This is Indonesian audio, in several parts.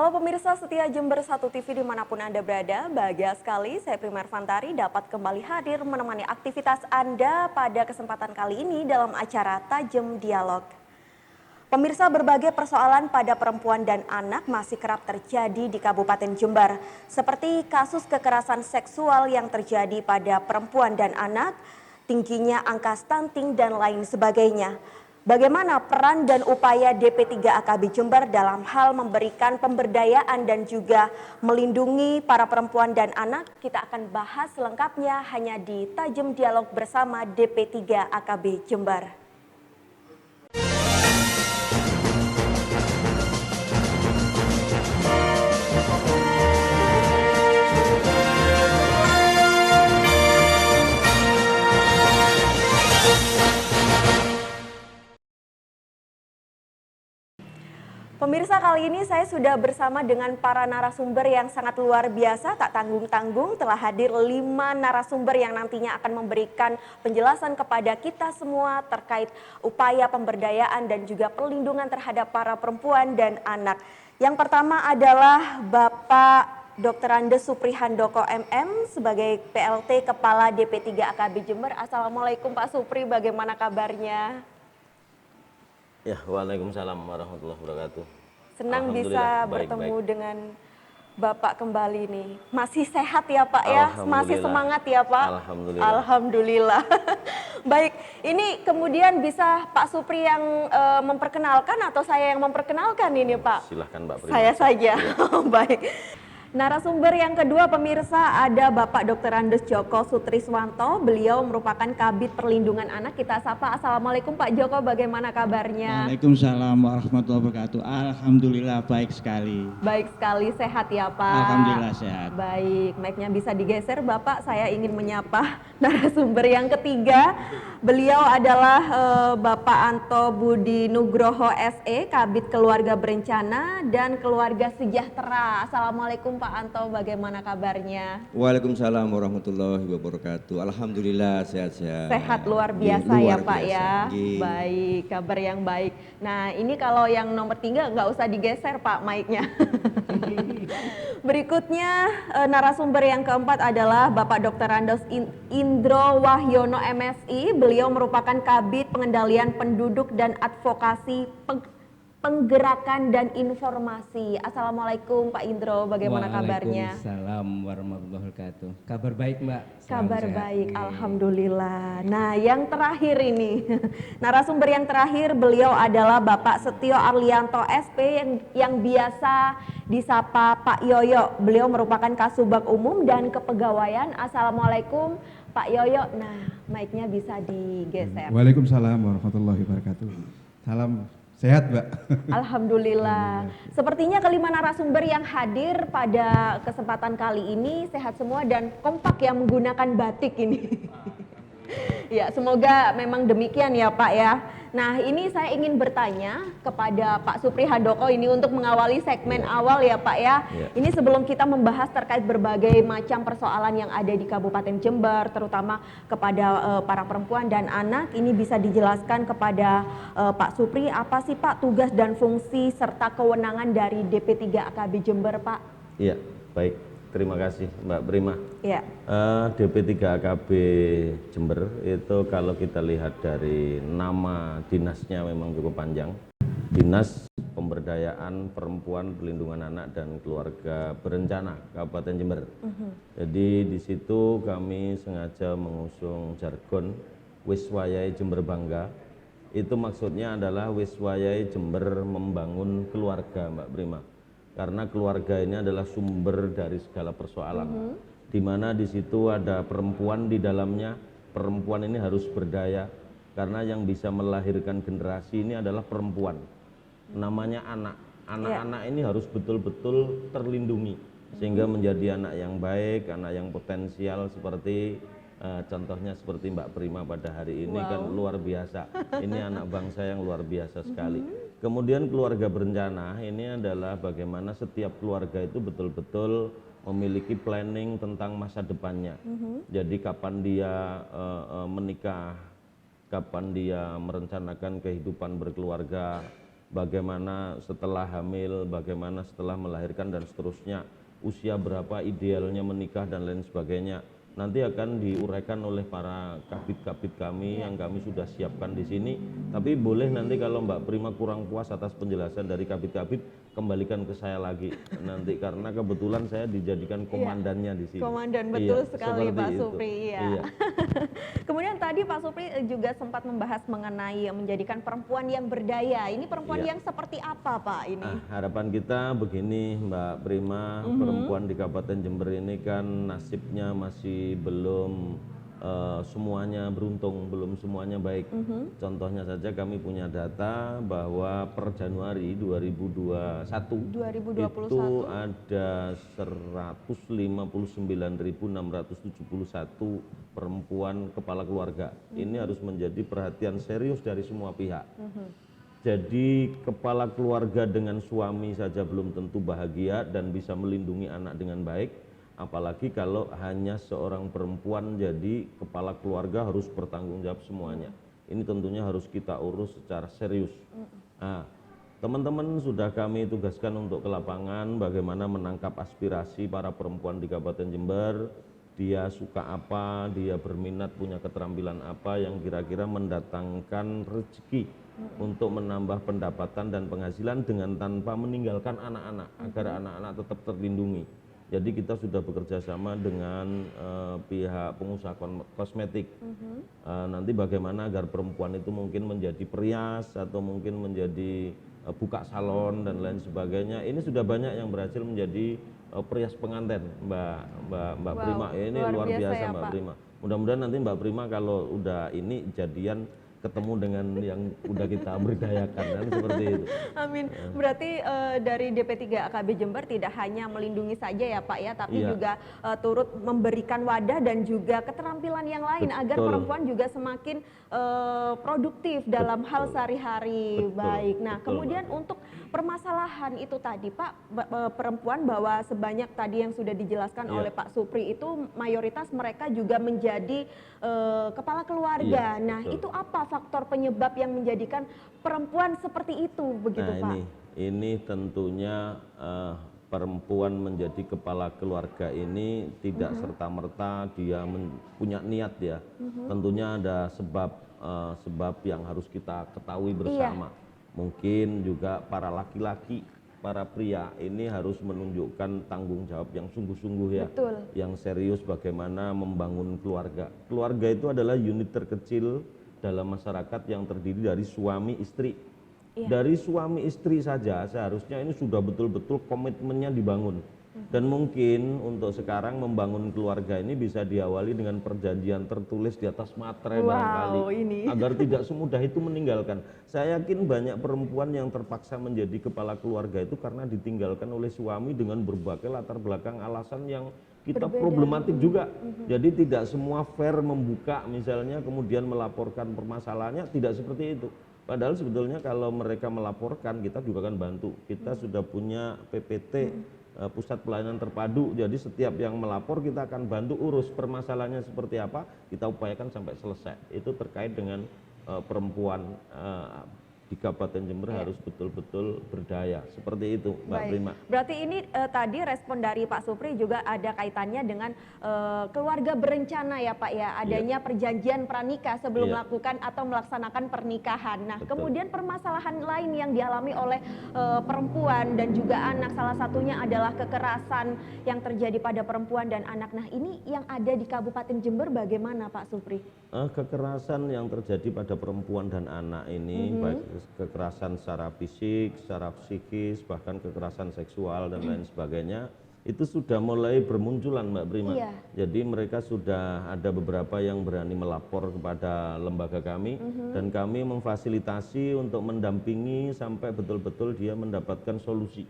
Halo pemirsa setia Jember 1 TV dimanapun Anda berada, bahagia sekali saya Prima Ervantari dapat kembali hadir menemani aktivitas Anda pada kesempatan kali ini dalam acara Tajam Dialog. Pemirsa, berbagai persoalan pada perempuan dan anak masih kerap terjadi di Kabupaten Jember, seperti kasus kekerasan seksual yang terjadi pada perempuan dan anak, tingginya angka stunting dan lain sebagainya. Bagaimana peran dan upaya DP3AKB Jember dalam hal memberikan pemberdayaan dan juga melindungi para perempuan dan anak? Kita akan bahas selengkapnya hanya di Tajam Dialog bersama DP3AKB Jember. Pemirsa, kali ini saya sudah bersama dengan para narasumber yang sangat luar biasa, tak tanggung-tanggung telah hadir 5 narasumber yang nantinya akan memberikan penjelasan kepada kita semua terkait upaya pemberdayaan dan juga perlindungan terhadap para perempuan dan anak. Yang pertama adalah Bapak Dr. Andes Supri Handoko MM sebagai PLT Kepala DP3AKB Jember. Assalamualaikum Pak Supri, bagaimana kabarnya? Ya, waalaikumsalam warahmatullahi wabarakatuh. Senang bisa bertemu dengan Bapak kembali nih. Masih sehat ya Pak ya? Masih semangat ya Pak? Alhamdulillah. Alhamdulillah. Baik, ini kemudian bisa Pak Supri yang memperkenalkan atau saya yang memperkenalkan ini Pak? Silahkan Mbak Prima. Saya saja. Baik. Narasumber yang kedua pemirsa ada Bapak Dr. Andes Joko Sutriswanto. Beliau merupakan Kabid Perlindungan Anak. Kita sapa. Assalamualaikum Pak Joko, bagaimana kabarnya? Waalaikumsalam warahmatullahi wabarakatuh. Alhamdulillah baik sekali. Baik sekali, sehat ya Pak? Alhamdulillah sehat. Baik, mic-nya bisa digeser Bapak. Saya ingin menyapa narasumber yang ketiga. Beliau adalah Bapak Anto Budi Nugroho SE, Kabid Keluarga Berencana dan Keluarga Sejahtera. Assalamualaikum Pak Anto, bagaimana kabarnya? Waalaikumsalam warahmatullahi wabarakatuh. Alhamdulillah sehat-sehat. Sehat luar biasa ya Pak ya. Baik, kabar yang baik. Nah ini kalau yang nomor 3 nggak usah digeser Pak mic-nya. Berikutnya narasumber yang keempat adalah Bapak Dr. Andes Indro Wahyono MSI. Beliau merupakan Kabid Pengendalian Penduduk dan Advokasi Penggerakan dan Informasi. Assalamualaikum Pak Indro, bagaimana kabarnya? Waalaikumsalam warahmatullahi wabarakatuh. Kabar baik Mbak? Kabar baik, alhamdulillah. Nah yang terakhir ini, narasumber yang terakhir beliau adalah Bapak Setio Arlianto SP yang biasa disapa Pak Yoyo. Beliau merupakan Kasubag Umum dan Kepegawaian. Assalamualaikum Pak Yoyo. Nah mic-nya bisa digeser. Waalaikumsalam warahmatullahi wabarakatuh. Salam. Sehat Mbak? Alhamdulillah. Sepertinya kelima narasumber yang hadir pada kesempatan kali ini sehat semua dan kompak ya menggunakan batik ini. Ya semoga memang demikian ya Pak ya. Nah ini saya ingin bertanya kepada Pak Supri Handoko ini untuk mengawali segmen awal ya Pak ya. Ini sebelum kita membahas terkait berbagai macam persoalan yang ada di Kabupaten Jember, terutama kepada para perempuan dan anak, ini bisa dijelaskan kepada Pak Supri apa sih Pak tugas dan fungsi serta kewenangan dari DP3AKB Jember Pak? Iya, baik. Terima kasih Mbak Prima. Ya. DP3AKB Jember itu kalau kita lihat dari nama dinasnya memang cukup panjang. Dinas Pemberdayaan Perempuan, Perlindungan Anak dan Keluarga Berencana Kabupaten Jember. Jadi di situ kami sengaja mengusung jargon Wiswayai Jember Bangga. Itu maksudnya adalah Wiswayai Jember membangun keluarga Mbak Prima. Karena keluarga ini adalah sumber dari segala persoalan. Di mana di situ ada perempuan di dalamnya, perempuan ini harus berdaya karena yang bisa melahirkan generasi ini adalah perempuan. Namanya anak. Anak-anak ini harus betul-betul terlindungi sehingga menjadi anak yang baik, anak yang potensial seperti contohnya seperti Mbak Prima pada hari ini kan luar biasa. Ini anak bangsa yang luar biasa sekali. Kemudian keluarga berencana ini adalah bagaimana setiap keluarga itu betul-betul memiliki planning tentang masa depannya. Jadi kapan dia menikah, kapan dia merencanakan kehidupan berkeluarga, bagaimana setelah hamil, bagaimana setelah melahirkan dan seterusnya, usia berapa idealnya menikah dan lain sebagainya. Nanti akan diuraikan oleh para kabit-kabit kami yang kami sudah siapkan di sini. Tapi boleh nanti kalau Mbak Prima kurang puas atas penjelasan dari kabit-kabit, kembalikan ke saya lagi nanti, karena kebetulan saya dijadikan komandannya di sini. Komandan, betul Iya, sekali seperti Pak itu. Supri. Iya. Iya. Kemudian tadi Pak Supri juga sempat membahas mengenai menjadikan perempuan yang berdaya. Ini perempuan Iya. yang seperti apa Pak ini? Harapan kita begini Mbak Prima, perempuan di Kabupaten Jember ini kan nasibnya masih belum semuanya beruntung, belum semuanya baik. Contohnya saja kami punya data bahwa per Januari 2021 itu ada 159.671 perempuan kepala keluarga. Ini harus menjadi perhatian serius dari semua pihak. Jadi kepala keluarga dengan suami saja belum tentu bahagia dan bisa melindungi anak dengan baik, apalagi kalau hanya seorang perempuan jadi kepala keluarga harus bertanggung jawab semuanya. Ini tentunya harus kita urus secara serius. Nah, teman-teman sudah kami tugaskan untuk ke lapangan bagaimana menangkap aspirasi para perempuan di Kabupaten Jember. Dia suka apa, dia berminat, punya keterampilan apa yang kira-kira mendatangkan rezeki untuk menambah pendapatan dan penghasilan dengan tanpa meninggalkan anak-anak, agar anak-anak tetap terlindungi. Jadi kita sudah bekerja sama dengan pihak pengusaha kosmetik. Nanti bagaimana agar perempuan itu mungkin menjadi perias atau mungkin menjadi buka salon dan lain sebagainya. Ini sudah banyak yang berhasil menjadi perias pengantin, Mbak Prima. Ini luar biasa ya, Mbak Prima. Mudah-mudahan nanti Mbak Prima kalau udah ini jadian ketemu dengan yang udah kita berdayakan kan, seperti itu. Amin. Berarti dari DP3 AKB Jember tidak hanya melindungi saja ya Pak ya, tapi juga turut memberikan wadah dan juga keterampilan yang lain agar perempuan juga semakin produktif dalam hal sehari-hari. Baik. Nah, kemudian untuk permasalahan itu tadi Pak, perempuan bahwa sebanyak tadi yang sudah dijelaskan oleh Pak Supri itu mayoritas mereka juga menjadi kepala keluarga. Nah, itu apa faktor penyebab yang menjadikan perempuan seperti itu begitu Pak? Ini tentunya perempuan menjadi kepala keluarga ini tidak serta-merta dia punya niat ya. Tentunya ada sebab yang harus kita ketahui bersama. Mungkin juga para laki-laki, para pria ini harus menunjukkan tanggung jawab yang sungguh-sungguh ya. Betul. Yang serius bagaimana membangun keluarga. Keluarga itu adalah unit terkecil dalam masyarakat yang terdiri dari suami istri. Dari suami istri saja seharusnya ini sudah betul-betul komitmennya dibangun. Dan mungkin untuk sekarang membangun keluarga ini bisa diawali dengan perjanjian tertulis di atas materai barangkali, agar tidak semudah itu meninggalkan. Saya yakin banyak perempuan yang terpaksa menjadi kepala keluarga itu karena ditinggalkan oleh suami dengan berbagai latar belakang alasan yang kita problematik juga. Jadi tidak semua fair membuka misalnya kemudian melaporkan permasalahannya, tidak seperti itu. Padahal sebetulnya kalau mereka melaporkan kita juga akan bantu. Kita sudah punya PPT, Pusat Pelayanan Terpadu, jadi setiap yang melapor kita akan bantu urus permasalahannya seperti apa, kita upayakan sampai selesai. Itu terkait dengan perempuan di Kabupaten Jember harus betul-betul berdaya, seperti itu Mbak Prima. Berarti ini tadi respon dari Pak Supri juga ada kaitannya dengan keluarga berencana ya Pak ya, adanya perjanjian pranikah sebelum melakukan atau melaksanakan pernikahan. Nah, kemudian permasalahan lain yang dialami oleh perempuan dan juga anak, salah satunya adalah kekerasan yang terjadi pada perempuan dan anak. Nah, ini yang ada di Kabupaten Jember bagaimana Pak Supri? Kekerasan yang terjadi pada perempuan dan anak ini baik kekerasan secara fisik, secara psikis, bahkan kekerasan seksual dan lain sebagainya itu sudah mulai bermunculan Mbak Prima. Jadi mereka sudah ada beberapa yang berani melapor kepada lembaga kami dan kami memfasilitasi untuk mendampingi sampai betul-betul dia mendapatkan solusi.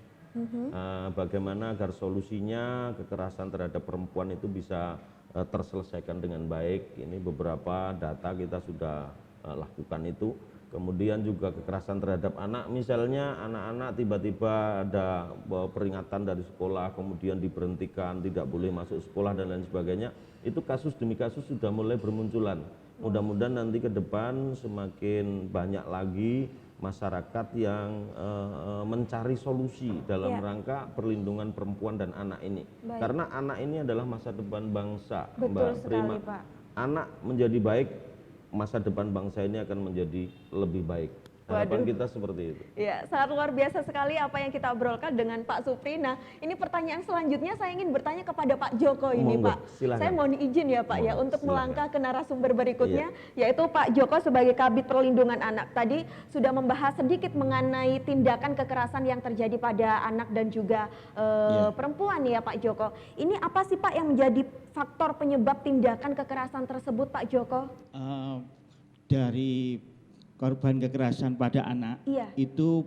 Bagaimana agar solusinya kekerasan terhadap perempuan itu bisa terselesaikan dengan baik. Ini beberapa data kita sudah lakukan itu. Kemudian juga kekerasan terhadap anak, misalnya anak-anak tiba-tiba ada peringatan dari sekolah, kemudian diberhentikan, tidak boleh masuk sekolah dan lain sebagainya. Itu kasus demi kasus sudah mulai bermunculan. Mudah-mudahan nanti ke depan semakin banyak lagi masyarakat yang mencari solusi dalam rangka perlindungan perempuan dan anak ini. Baik. Karena anak ini adalah masa depan bangsa, Betul Mbak sekali, Prima. Pak. Anak menjadi baik, masa depan bangsa ini akan menjadi lebih baik. Harapan Waduh. kita seperti itu. Ya, sangat luar biasa sekali apa yang kita obrolkan dengan Pak Supri. Nah, ini pertanyaan selanjutnya saya ingin bertanya kepada Pak Joko ini, Monggo, Pak. silakan. Saya mohon izin ya, Pak, ya, Monggo, untuk silakan. melangkah ke narasumber berikutnya, yaitu Pak Joko sebagai Kabid Perlindungan Anak. Tadi sudah membahas sedikit mengenai tindakan kekerasan yang terjadi pada anak dan juga perempuan ya, Pak Joko. Ini apa sih, Pak, yang menjadi faktor penyebab tindakan kekerasan tersebut, Pak Joko? Dari korban kekerasan pada anak Iya. itu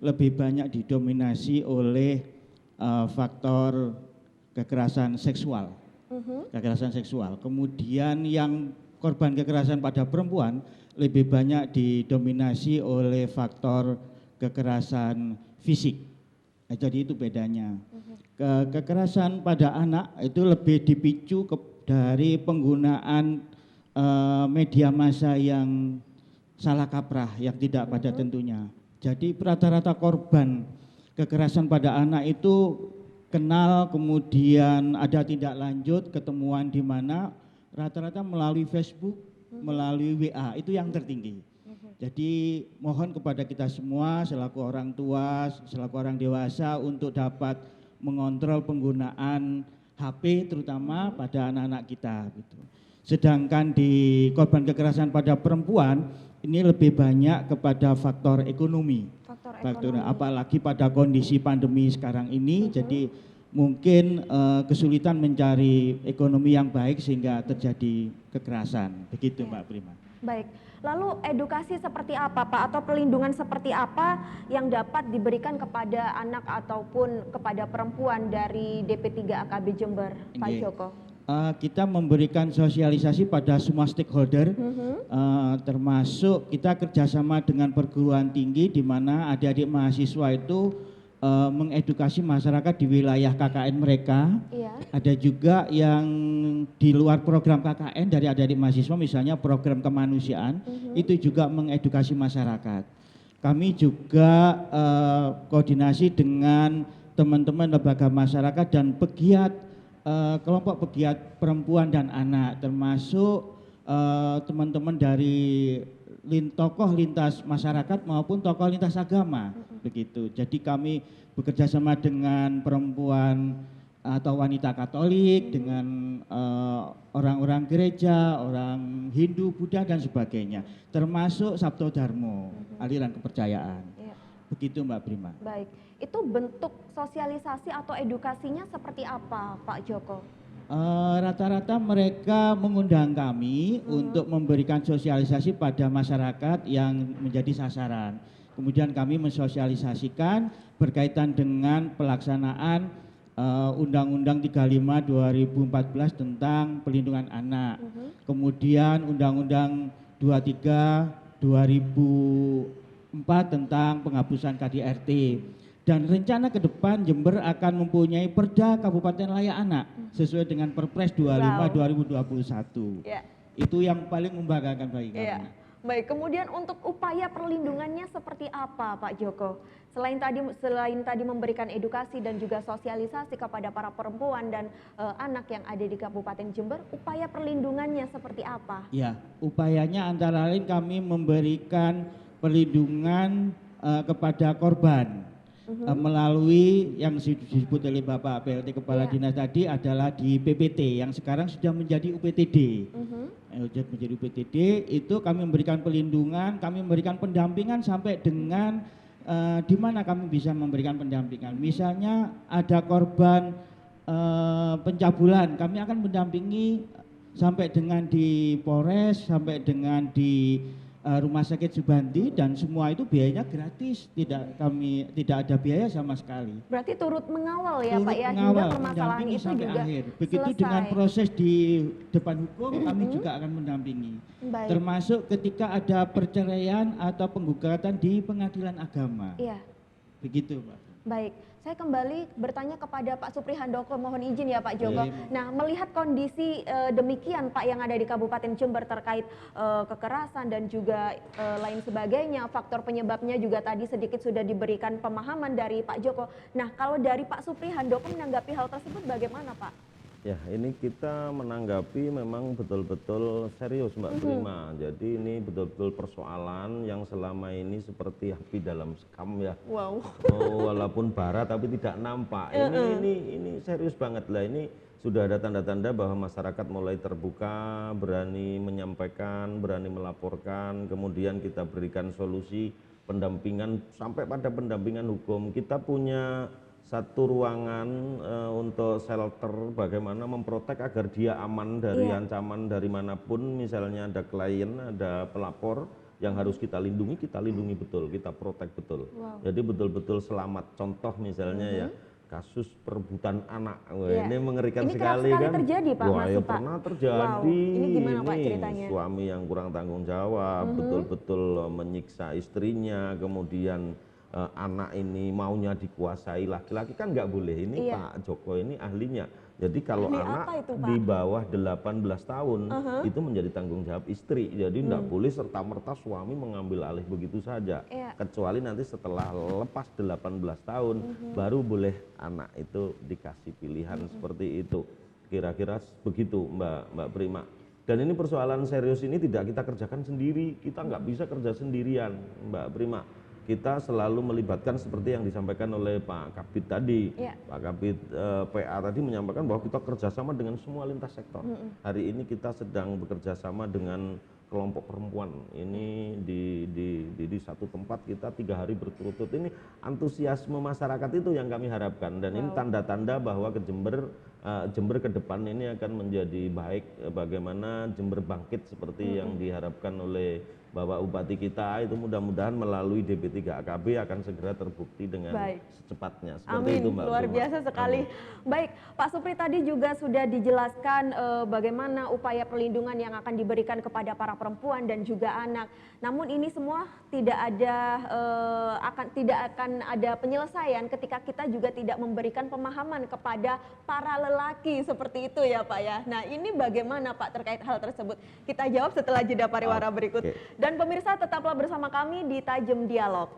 lebih banyak didominasi oleh faktor kekerasan seksual. Kekerasan seksual. Kemudian yang korban kekerasan pada perempuan lebih banyak didominasi oleh faktor kekerasan fisik. Jadi itu bedanya. Kekerasan pada anak itu lebih dipicu dari penggunaan media massa yang salah kaprah, yang tidak pada tentunya. Jadi rata-rata korban kekerasan pada anak itu kenal, kemudian ada tindak lanjut, ketemuan di mana, rata-rata melalui Facebook, melalui WA, itu yang tertinggi. Jadi mohon kepada kita semua selaku orang tua, selaku orang dewasa untuk dapat mengontrol penggunaan HP terutama pada anak-anak kita gitu. Sedangkan di korban kekerasan pada perempuan ini lebih banyak kepada faktor ekonomi. Faktor apalagi pada kondisi pandemi sekarang ini, jadi mungkin kesulitan mencari ekonomi yang baik sehingga terjadi kekerasan. Begitu Mbak Prima. Baik, lalu edukasi seperti apa, Pak, atau perlindungan seperti apa yang dapat diberikan kepada anak ataupun kepada perempuan dari DP3 AKB Jember, Pak Oke. Joko? Kita memberikan sosialisasi pada semua stakeholder, termasuk kita kerjasama dengan perguruan tinggi di mana adik-adik mahasiswa itu mengedukasi masyarakat di wilayah KKN mereka. Iya. Ada juga yang di luar program KKN dari adik-adik mahasiswa, misalnya program kemanusiaan, itu juga mengedukasi masyarakat. Kami juga koordinasi dengan teman-teman lembaga masyarakat dan pegiat kelompok pegiat perempuan dan anak, termasuk teman-teman dari tokoh lintas masyarakat maupun tokoh lintas agama, begitu. Jadi kami bekerja sama dengan perempuan atau wanita Katolik, dengan orang-orang gereja, orang Hindu, Buddha dan sebagainya, termasuk Sabto Dharmo, aliran kepercayaan. Iya. Begitu Mbak Prima. Baik, itu bentuk sosialisasi atau edukasinya seperti apa, Pak Joko? Rata-rata mereka mengundang kami untuk memberikan sosialisasi pada masyarakat yang menjadi sasaran. Kemudian kami mensosialisasikan berkaitan dengan pelaksanaan Undang-Undang 35 2014 tentang perlindungan anak. Kemudian Undang-Undang 23 2004 tentang penghapusan KDRT. Dan rencana ke depan Jember akan mempunyai Perda Kabupaten Layak Anak sesuai dengan Perpres 25 2021. Ya. Itu yang paling membanggakan bagi kami. Iya. Baik, kemudian untuk upaya perlindungannya seperti apa, Pak Joko? Selain tadi memberikan edukasi dan juga sosialisasi kepada para perempuan dan anak yang ada di Kabupaten Jember, upaya perlindungannya seperti apa? Ya, upayanya antara lain kami memberikan perlindungan kepada korban melalui yang disebut oleh Bapak PLT Kepala Dinas tadi adalah di PPT yang sekarang sudah menjadi UPTD. Sudah menjadi UPTD, itu kami memberikan perlindungan, kami memberikan pendampingan sampai dengan di mana kami bisa memberikan pendampingan. Misalnya ada korban pencabulan, kami akan mendampingi sampai dengan di Polres, sampai dengan di Rumah Sakit Subandi, dan semua itu biayanya gratis, tidak ada biaya sama sekali. Berarti turut mengawal ya, Turut Pak, ya, hingga mengawal, permasalahan mendampingi itu sampai juga akhir. Begitu selesai. dengan proses di depan hukum kami juga akan mendampingi. Baik. Termasuk ketika ada perceraian atau penggugatan di pengadilan agama. Iya. Begitu, Pak. Baik, Saya kembali bertanya kepada Pak Supri Handoko, mohon izin ya Pak Joko. Boleh. Nah, melihat kondisi demikian Pak yang ada di Kabupaten Jember terkait kekerasan dan juga lain sebagainya, faktor penyebabnya juga tadi sedikit sudah diberikan pemahaman dari Pak Joko. Nah, kalau dari Pak Supri Handoko menanggapi hal tersebut bagaimana Pak? Ya, ini kita menanggapi memang betul-betul serius Mbak Prima. Jadi ini betul-betul persoalan yang selama ini seperti api dalam sekam ya. Wow. Oh, walaupun bara tapi tidak nampak. Ini serius banget lah. Ini sudah ada tanda-tanda bahwa masyarakat mulai terbuka, berani menyampaikan, berani melaporkan, kemudian kita berikan solusi pendampingan sampai pada pendampingan hukum. Kita punya satu ruangan untuk shelter bagaimana memprotek agar dia aman dari ancaman dari manapun, misalnya ada klien, ada pelapor yang harus kita lindungi betul, kita protek betul. Jadi betul-betul selamat. Contoh misalnya ya kasus perebutan anak. Wah, ini mengerikan Ini kerap sekali sekali kan. terjadi, Pak, Wah, masih, ya Pak. pernah terjadi. Wow, ini gimana, Pak, ceritanya? Suami yang kurang tanggung jawab, betul-betul menyiksa istrinya, kemudian anak ini maunya dikuasai laki-laki, kan nggak boleh. Ini Pak Joko ini ahlinya. Jadi kalau Ahli anak apa itu, Pak? di bawah 18 tahun itu menjadi tanggung jawab istri. Jadi nggak boleh serta-merta suami mengambil alih begitu saja. Kecuali nanti setelah lepas 18 tahun baru boleh anak itu dikasih pilihan seperti itu. Kira-kira begitu Mbak Prima. Dan ini persoalan serius ini tidak kita kerjakan sendiri. Kita nggak bisa kerja sendirian Mbak Prima. Kita selalu melibatkan seperti yang disampaikan oleh Pak Kabid tadi. Pak Kabid PA tadi menyampaikan bahwa kita kerjasama dengan semua lintas sektor. Hari ini kita sedang bekerja sama dengan kelompok perempuan. Ini di satu tempat kita 3 hari berturut-turut. Ini antusiasme masyarakat itu yang kami harapkan. Dan ini tanda-tanda bahwa ke Jember ke depan ini akan menjadi baik. Bagaimana Jember bangkit seperti yang diharapkan oleh Bapak Bupati kita, itu mudah-mudahan melalui DP3AKB akan segera terbukti dengan secepatnya. Seperti Amin, itu Mbak luar Prima. biasa sekali. Baik, Pak Supri tadi juga sudah dijelaskan bagaimana upaya perlindungan yang akan diberikan kepada para perempuan dan juga anak. Namun ini semua tidak akan ada penyelesaian ketika kita juga tidak memberikan pemahaman kepada para lelaki seperti itu ya Pak ya. Nah, ini bagaimana Pak terkait hal tersebut? Kita jawab setelah jeda pariwara berikut. Dan pemirsa tetaplah bersama kami di Tajam Dialog.